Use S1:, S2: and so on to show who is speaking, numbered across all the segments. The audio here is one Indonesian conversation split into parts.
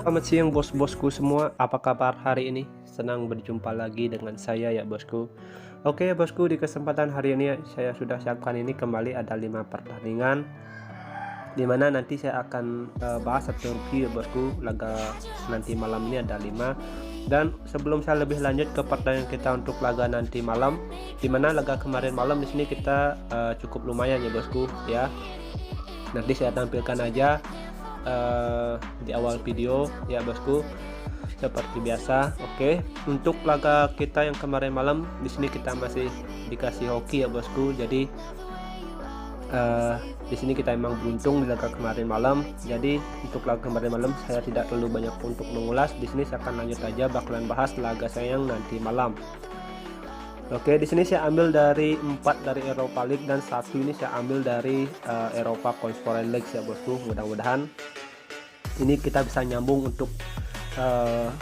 S1: Selamat siang bos-bosku semua, apa kabar hari ini? Senang berjumpa lagi dengan saya ya bosku. Oke bosku, di kesempatan hari ini saya sudah siapkan ini kembali ada 5 pertandingan, dimana nanti saya akan bahas satu review ya bosku. Laga nanti malam ini ada 5. Dan sebelum saya lebih lanjut ke pertandingan kita untuk laga nanti malam, dimana laga kemarin malam di sini kita cukup lumayan ya bosku ya. Nanti saya tampilkan aja di awal video ya bosku, seperti biasa. Oke, untuk laga kita yang kemarin malam di sini kita masih dikasih hoki ya bosku. Jadi di sini kita emang beruntung di laga kemarin malam. Jadi untuk laga kemarin malam saya tidak terlalu banyak untuk mengulas. Di sini saya akan lanjut aja bakalan bahas laga saya yang nanti malam. Oke, di sini saya ambil dari 4 dari Europa League dan 1 ini saya ambil dari Europa Conference League ya bosku. Mudah-mudahan ini kita bisa nyambung untuk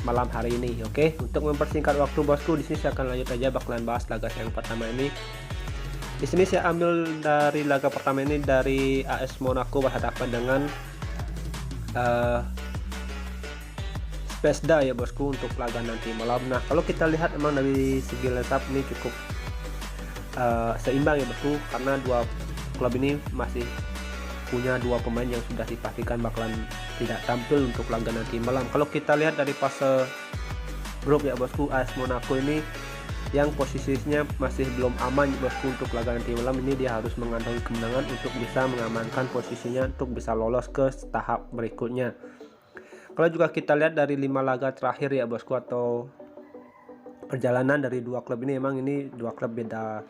S1: malam hari ini. Oke, untuk mempersingkat waktu bosku, di sini saya akan lanjut aja bakalan bahas laga yang pertama ini. Di sini saya ambil dari laga pertama ini dari AS Monaco berhadapan dengan Zvezda ya bosku untuk laga nanti malam. Nah, kalau kita lihat emang dari segi line-up ini cukup seimbang ya bosku, karena dua klub ini masih punya 2 pemain yang sudah dipastikan bakalan tidak tampil untuk laga nanti malam. Kalau kita lihat dari fase grup ya bosku, AS Monaco ini yang posisinya masih belum aman ya bosku untuk laga nanti malam. Ini dia harus mengantongi kemenangan untuk bisa mengamankan posisinya untuk bisa lolos ke tahap berikutnya. Kalau juga kita lihat dari 5 laga terakhir ya bosku, atau perjalanan dari 2 klub ini, emang ini 2 klub beda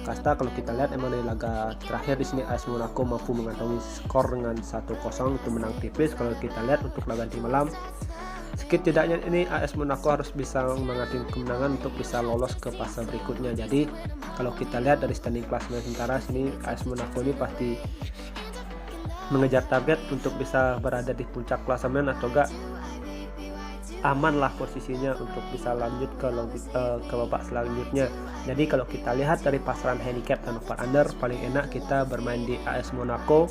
S1: kasta. Kalau kita lihat emang dari laga terakhir di sini AS Monaco mampu mengantongi skor dengan 1-0 untuk menang tipis. Kalau kita lihat untuk laga nanti malam, setidaknya ini AS Monaco harus bisa mengantongi kemenangan untuk bisa lolos ke fase berikutnya. Jadi kalau kita lihat dari standing klasemen sementara sini, AS Monaco ini pasti mengejar target untuk bisa berada di puncak klasemen, atau enggak aman lah posisinya untuk bisa lanjut ke babak selanjutnya. Jadi kalau kita lihat dari pasaran handicap dan over under, paling enak kita bermain di AS Monaco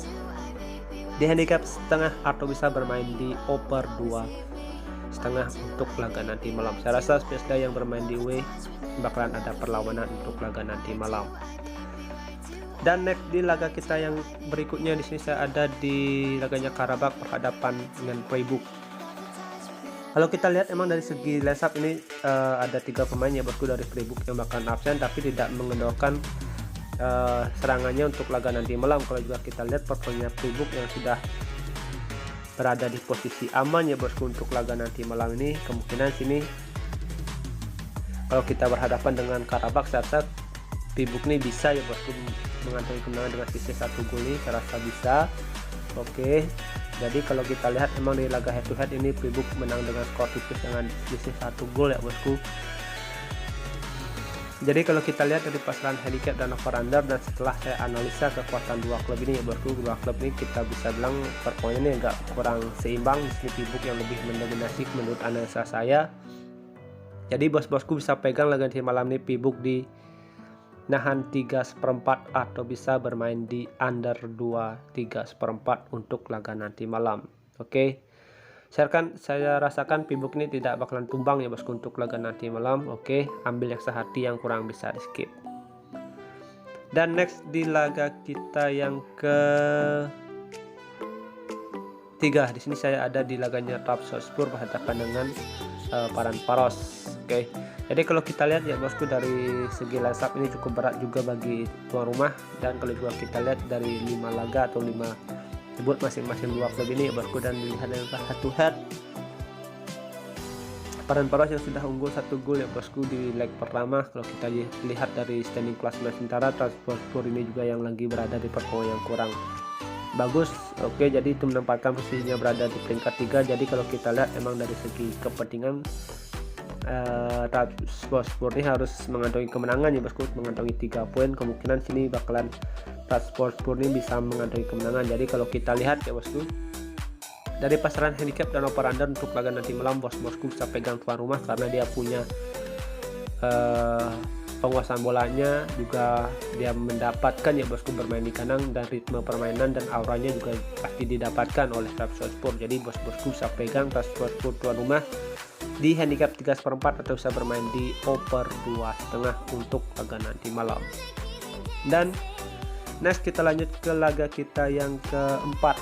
S1: di handicap setengah, atau bisa bermain di over 2,5 untuk laga nanti malam. Saya rasa Zvezda yang bermain di away bakalan ada perlawanan untuk laga nanti malam. Dan next di laga kita yang berikutnya, di sini saya ada di laganya Karabakh berhadapan dengan Freiburg. Kalau kita lihat emang dari segi line-up ini ada 3 pemain ya bosku dari Freiburg yang bakalan absen, tapi tidak mengendorkan serangannya untuk laga nanti malam. Kalau juga kita lihat performanya Freiburg yang sudah berada di posisi aman ya bosku untuk laga nanti malam ini, kemungkinan sini kalau kita berhadapan dengan Karabakh, saya rasa Freiburg ini bisa ya bosku mengantongi kemenangan dengan selisih 1 gol ini, saya rasa bisa. Oke, jadi kalau kita lihat emang di laga head to head ini Freiburg menang dengan skor tipis dengan selisih 1 gol ya bosku. Jadi kalau kita lihat dari pasaran handicap dan over under, dan setelah saya analisa kekuatan 2 klub ini ya bosku, 2 klub ini kita bisa bilang performanya ini agak kurang seimbang. Di sini Freiburg yang lebih mendominasi menurut analisa saya. Jadi bos-bosku bisa pegang laga nanti malam ini Freiburg di nahan 3/4 atau bisa bermain di under 2/3 untuk laga nanti malam. Oke, saya rasakan Freiburg ini tidak bakalan tumbang ya bosku untuk laga nanti malam. Oke, ambil yang sehati, yang kurang bisa di skip. Dan next di laga kita yang ke 3, di sini saya ada di laganya Trabzonspor berhadapan dengan Ferencváros. Oke, jadi kalau kita lihat ya bosku dari segi line-up ini cukup berat juga bagi tuan rumah. Dan kalau juga kita lihat dari 5 laga atau 5 debut masing-masing 2 klub ini ya bosku, dan dilihat dari head to head, Ferencváros yang sudah unggul 1 gol ya bosku di leg pertama. Kalau kita lihat dari standing klasemen sementara, Trabzonspor ini juga yang lagi berada di performa yang kurang bagus. Oke, jadi itu menempatkan posisinya berada di peringkat 3. Jadi kalau kita lihat emang dari segi kepentingan Trabzonspor ini harus mengantongi kemenangan ya bosku, mengantongi 3 poin. Kemungkinan sini bakalan Trabzonspor ini bisa mengantongi kemenangan. Jadi kalau kita lihat ya bosku, dari pasaran handicap dan over under untuk laga nanti malam, bosku bisa pegang tuan rumah karena dia punya penguasaan bolanya juga dia mendapatkan ya bosku bermain di kandang, dan ritme permainan dan auranya juga pasti didapatkan oleh Trabzonspor. Jadi bosku bisa pegang Trabzonspor tuan rumah di handicap 3/4 atau bisa bermain di over 2,5 untuk laga nanti malam. Dan next kita lanjut ke laga kita yang keempat.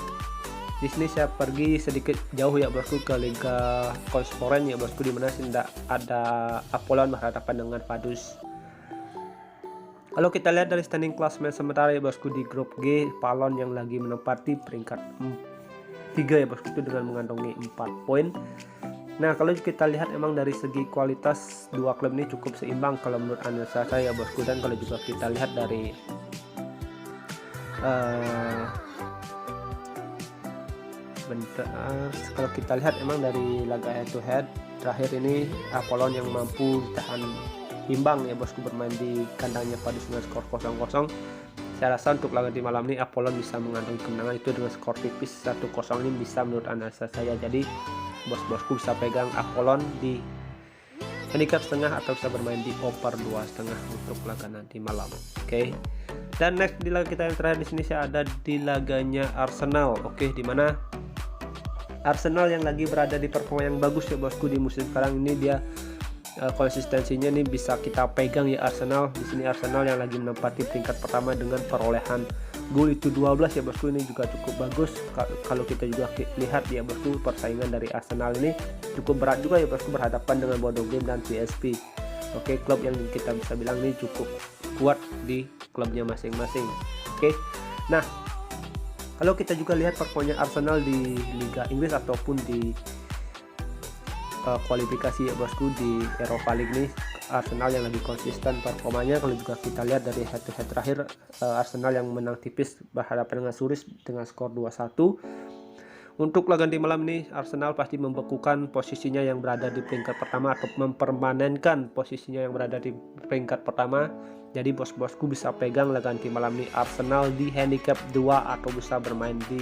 S1: Di sini saya pergi sedikit jauh ya bosku ke Liga Konsporen ya bosku, dimana tidak ada Apollon berhadapan dengan Vaduz. Kalau kita lihat dari standing klasemen sementara ya bosku di grup G, Apollon yang lagi menempati peringkat 3 ya bosku itu dengan mengantongi 4 poin. Nah kalau kita lihat emang dari segi kualitas dua klub ini cukup seimbang kalau menurut analisa saya ya bosku. Dan kalau juga kita lihat dari kalau kita lihat emang dari laga head to head terakhir ini Apollon yang mampu tahan imbang ya bosku bermain di kandangnya Vaduz dengan skor 0-0. Saya rasa untuk laga di malam ini Apollon bisa mengantongi kemenangan itu dengan skor tipis 1-0 ini bisa menurut analisa saya. Jadi bosku bisa pegang Apollon di handicap setengah atau bisa bermain di over 2,5 untuk laga nanti malam. Oke. Dan next di laga kita yang terakhir di sini saya ada di laganya Arsenal. Oke, dimana Arsenal yang lagi berada di performa yang bagus ya bosku di musim sekarang ini, dia konsistensinya nih bisa kita pegang ya Arsenal. Di sini Arsenal yang lagi menempati peringkat pertama dengan perolehan gol itu 12 ya bosku, ini juga cukup bagus. Kalau kita juga lihat ya bosku, persaingan dari Arsenal ini cukup berat juga ya bosku berhadapan dengan Bodo Glimt dan PSV. Oke, klub yang kita bisa bilang ini cukup kuat di klubnya masing-masing. Oke. Nah, kalau kita juga lihat performanya Arsenal di Liga Inggris ataupun di kualifikasi ya bosku di Europa League nih, Arsenal yang lebih konsisten performanya. Kalau juga kita lihat dari head to head terakhir, Arsenal yang menang tipis berhadapan dengan Zurich dengan skor 2-1. Untuk laga di malam ini Arsenal pasti membekukan posisinya yang berada di peringkat pertama atau mempermanenkan posisinya yang berada di peringkat pertama. Jadi bosku bisa pegang laga di malam ini Arsenal di handicap 2 atau bisa bermain di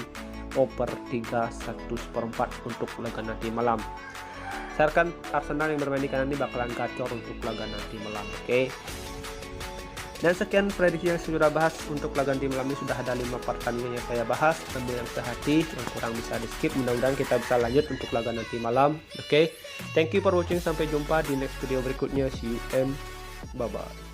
S1: over 3/1/4 untuk laga nanti malam. Saya akan Arsenal yang bermain di kanan ini bakalan gacor untuk laga nanti malam. Oke. Dan sekian prediksi yang saya sudah bahas untuk laga di malam ini. Sudah ada 5 pertandingan yang saya bahas. Ambil yang sehati, yang kurang bisa di skip. Mudah-mudahan kita bisa lanjut untuk laga nanti malam. Oke. Thank you for watching. Sampai jumpa di next video berikutnya. See you and bye bye.